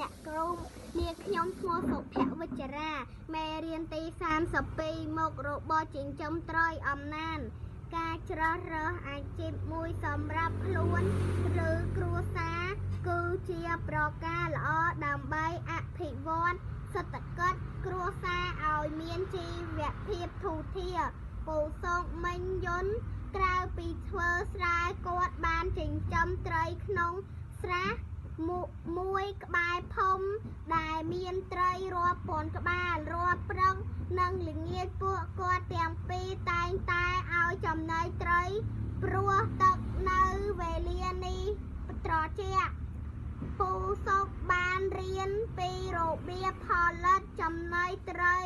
អ្នកគ្រូនាងខ្ញុំឈ្មោះសុភវិជ្ជរាមេរៀនទី32មុខរបរចិញ្ចឹមត្រីអំណានការជ្រើសរើសអាជីពមួយសម្រាប់ខ្លួនឬគ្រួសារគឺជាប្រការល្អដើម្បីអភិវឌ្ឍសេដ្ឋកិច្ចគ្រួសារឲ្យមានជីវភាពធូរធារពូសុកមិញយន្តក្រៅពីធ្វើស្រែគាត់បានចិញ្ចឹមត្រីក្នុងស្រះមួយក្បែរភូមិដែលមានត្រីរាប់ពាន់ក្បាលរាល់ព្រឹកនិងល្ងាចពួកគាត់ទាំងពីរតែងតែឲ្យចំណីត្រីព្រោះទឹកនៅវេលានេះត្រជាក់ពូសុកបានរៀនពីរបៀបផលិតចំណីត្រី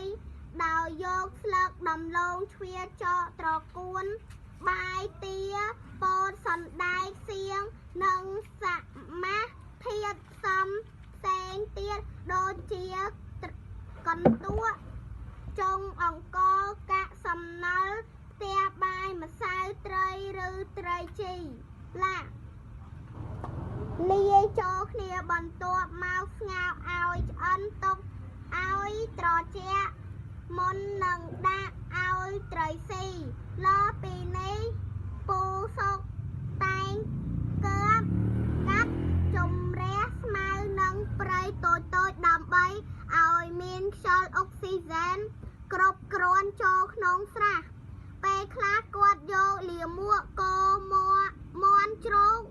ដោយយកស្លឹកដំឡូងជ្វាចកត្រកួនបាយទាពោតសណ្តែកសៀងនិងសមាធាតុផ្សំផ្សេងទៀតដូចជាកន្ទក់ចុងអង្ករកាក់សំណល់ផ្ទះបាយម្សៅត្រីឬត្រីជីឡាលាយចូលគ្នាបន្ទាប់មកស្ងោរឲ្យឆ្អិនទុកឲ្យត្រជាក់មុននឹងដាក់ឲ្យត្រីស៊ីលើពីនេះពូសុកតែងកើបកាត់ជំរះស្មៅនិងព្រៃតូចដើម្បីឲ្យមានខ្យល់អុកស៊ីហ្សែនគ្រប់គ្រាន់ចូលក្នុងស្រះពេលខ្លះគាត់យកលាមកកមាន់ជ្រូក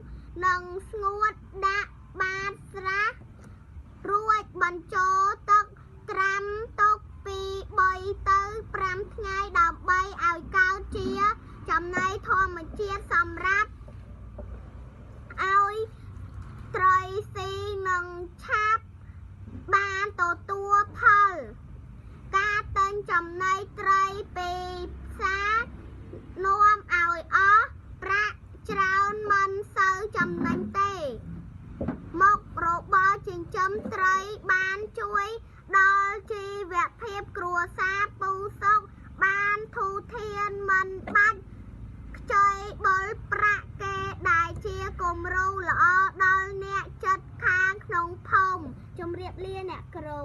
និងស្ងួតដាក់បាតស្រះរួចបញ្ចូលទឹកត្រាំទុកពី3ទៅ5ថ្ងៃដើម្បីឲ្យកើតជាចំណីធម្មជាតិសម្រាប់ឲ្យត្រីស៊ីនិងឆាប់បានទទួលផលការទិញចំណីត្រីពីផ្សារនាំឲ្យអស់ប្រាក់ច្រើនមិនសូវចំណេញទេមុខរបរចិញ្ចឹមត្រីបានជួយដល់ជីវភាពគ្រួសារពូសុកបានធូរធានមិនបាច់ខ្ចីបុលប្រាក់គេដែលជាគំរូល្អដល់អ្នកចិត្តខាងក្នុងភូមិជម្រាបលាអ្នកគ្រូ